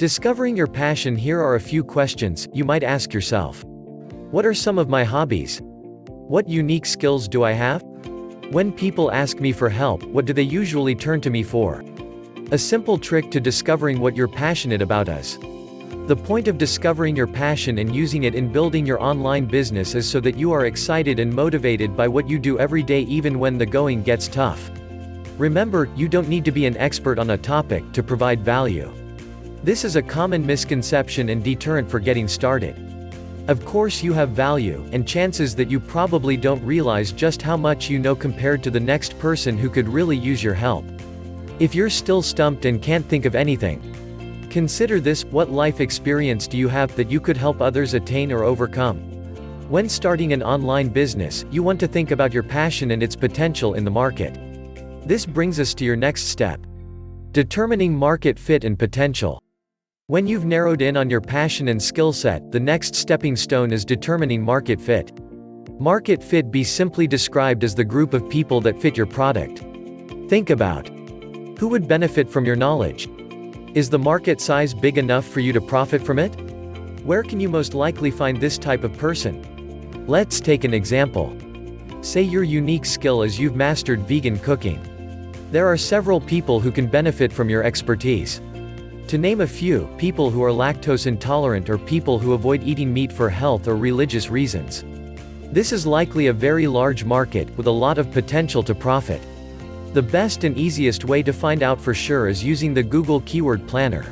Discovering your passion. Here are a few questions you might ask yourself. What are some of my hobbies? What unique skills do I have? When people ask me for help, what do they usually turn to me for? A simple trick to discovering what you're passionate about is. The point of discovering your passion and using it in building your online business is so that you are excited and motivated by what you do every day even when the going gets tough. Remember, you don't need to be an expert on a topic to provide value. This is a common misconception and deterrent for getting started. Of course you have value, and chances that you probably don't realize just how much you know compared to the next person who could really use your help. If you're still stumped and can't think of anything, consider this: what life experience do you have that you could help others attain or overcome? When starting an online business, you want to think about your passion and its potential in the market. This brings us to your next step. Determining market fit and potential. When you've narrowed in on your passion and skill set, the next stepping stone is determining market fit. Market fit be simply described as the group of people that fit your product. Think about who would benefit from your knowledge. Is the market size big enough for you to profit from it? Where can you most likely find this type of person? Let's take an example. Say your unique skill is you've mastered vegan cooking. There are several people who can benefit from your expertise. To name a few, people who are lactose intolerant or people who avoid eating meat for health or religious reasons. This is likely a very large market, with a lot of potential to profit. The best and easiest way to find out for sure is using the Google Keyword Planner.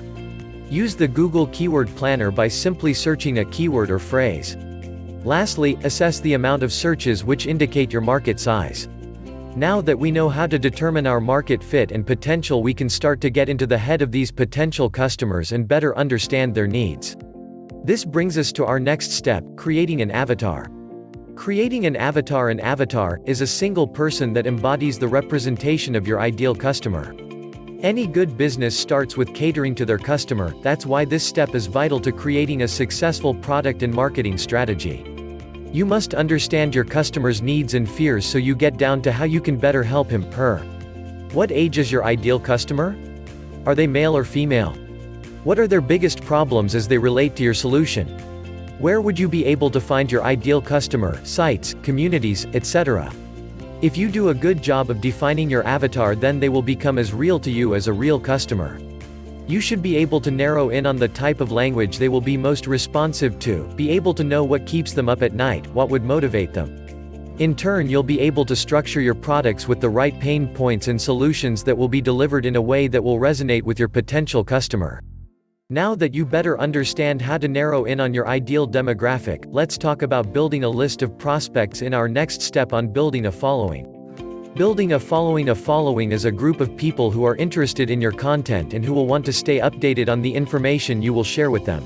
Use the Google Keyword Planner by simply searching a keyword or phrase. Lastly, assess the amount of searches which indicate your market size. Now that we know how to determine our market fit and potential, we can start to get into the head of these potential customers and better understand their needs. This brings us to our next step: creating an avatar. Creating an avatar. An avatar is a single person that embodies the representation of your ideal customer. Any good business starts with catering to their customer. That's why this step is vital to creating a successful product and marketing strategy. You must understand your customer's needs and fears so you get down to how you can better help him/her. What age is your ideal customer? Are they male or female? What are their biggest problems as they relate to your solution? Where would you be able to find your ideal customer, sites, communities, etc.? If you do a good job of defining your avatar, then they will become as real to you as a real customer. You should be able to narrow in on the type of language they will be most responsive to, be able to know what keeps them up at night, what would motivate them. In turn, you'll be able to structure your products with the right pain points and solutions that will be delivered in a way that will resonate with your potential customer. Now that you better understand how to narrow in on your ideal demographic, let's talk about building a list of prospects in our next step on building a following. Building a following. A following is a group of people who are interested in your content and who will want to stay updated on the information you will share with them.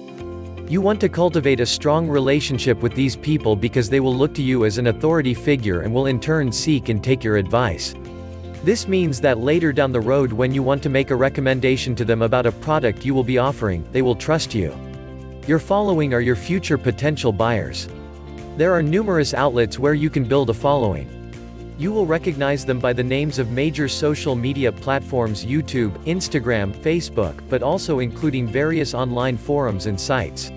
You want to cultivate a strong relationship with these people because they will look to you as an authority figure and will in turn seek and take your advice. This means that later down the road, when you want to make a recommendation to them about a product you will be offering, they will trust you. Your following are your future potential buyers. There are numerous outlets where you can build a following. You will recognize them by the names of major social media platforms: YouTube, Instagram, Facebook, but also including various online forums and sites.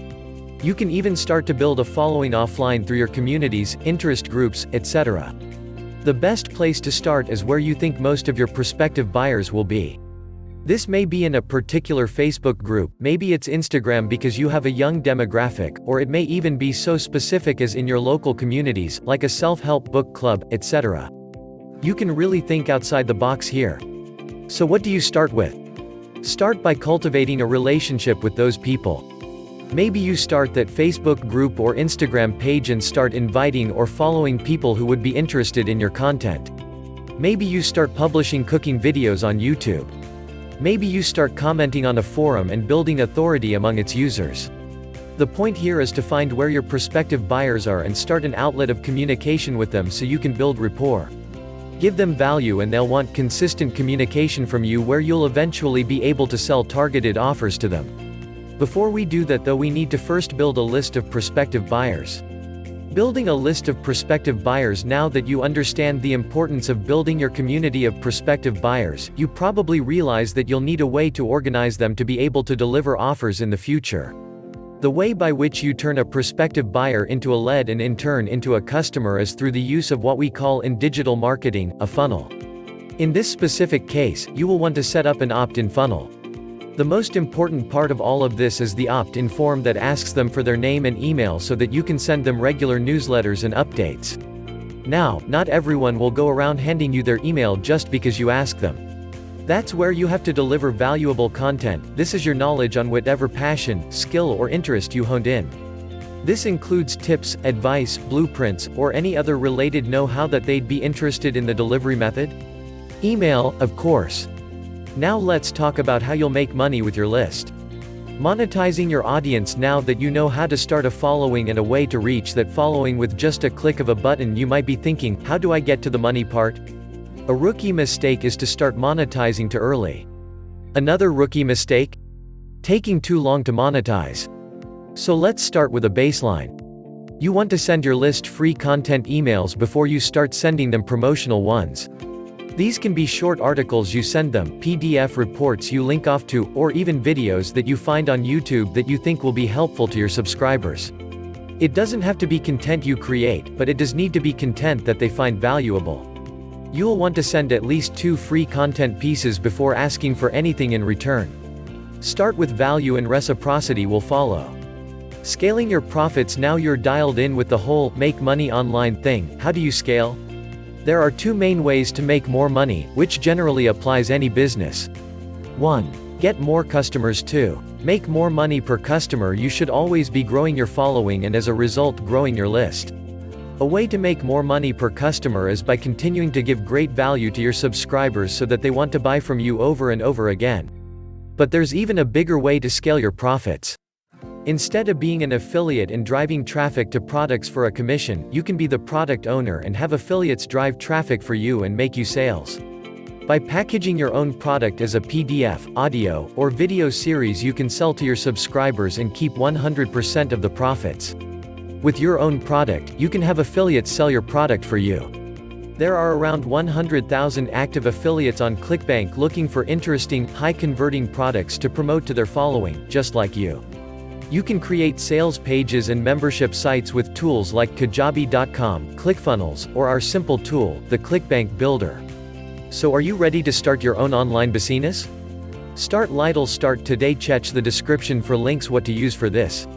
You can even start to build a following offline through your communities, interest groups, etc. The best place to start is where you think most of your prospective buyers will be. This may be in a particular Facebook group, maybe it's Instagram because you have a young demographic, or it may even be so specific as in your local communities, like a self-help book club, etc. You can really think outside the box here. So what do you start with? Start by cultivating a relationship with those people. Maybe you start that Facebook group or Instagram page and start inviting or following people who would be interested in your content. Maybe you start publishing cooking videos on YouTube. Maybe you start commenting on a forum and building authority among its users. The point here is to find where your prospective buyers are and start an outlet of communication with them so you can build rapport. Give them value and they'll want consistent communication from you where you'll eventually be able to sell targeted offers to them. Before we do that though, we need to first build a list of prospective buyers. Building a list of prospective buyers. Now that you understand the importance of building your community of prospective buyers, you probably realize that you'll need a way to organize them to be able to deliver offers in the future. The way by which you turn a prospective buyer into a lead and in turn into a customer is through the use of what we call in digital marketing, a funnel. In this specific case, you will want to set up an opt-in funnel. The most important part of all of this is the opt-in form that asks them for their name and email so that you can send them regular newsletters and updates. Now, not everyone will go around handing you their email just because you ask them. That's where you have to deliver valuable content. This is your knowledge on whatever passion, skill or interest you honed in. This includes tips, advice, blueprints, or any other related know-how that they'd be interested in the delivery method. Email, of course. Now let's talk about how you'll make money with your list. Monetizing your audience. Now that you know how to start a following and a way to reach that following with just a click of a button, you might be thinking, how do I get to the money part? A rookie mistake is to start monetizing too early. Another rookie mistake? Taking too long to monetize. So let's start with a baseline. You want to send your list free content emails before you start sending them promotional ones. These can be short articles you send them, PDF reports you link off to, or even videos that you find on YouTube that you think will be helpful to your subscribers. It doesn't have to be content you create, but it does need to be content that they find valuable. You'll want to send at least 2 free content pieces before asking for anything in return. Start with value and reciprocity will follow. Scaling your profits. Now you're dialed in with the whole make money online thing. How do you scale? There are 2 main ways to make more money, which generally applies any business. 1. Get more customers. 2. Make more money per customer. You should always be growing your following and as a result growing your list. A way to make more money per customer is by continuing to give great value to your subscribers so that they want to buy from you over and over again. But there's even a bigger way to scale your profits. Instead of being an affiliate and driving traffic to products for a commission, you can be the product owner and have affiliates drive traffic for you and make you sales. By packaging your own product as a PDF, audio, or video series, you can sell to your subscribers and keep 100% of the profits. With your own product, you can have affiliates sell your product for you. There are around 100,000 active affiliates on ClickBank looking for interesting, high-converting products to promote to their following, just like you. You can create sales pages and membership sites with tools like Kajabi.com, ClickFunnels, or our simple tool, the ClickBank Builder. So are you ready to start your own online business? Start today. Check the description for links what to use for this.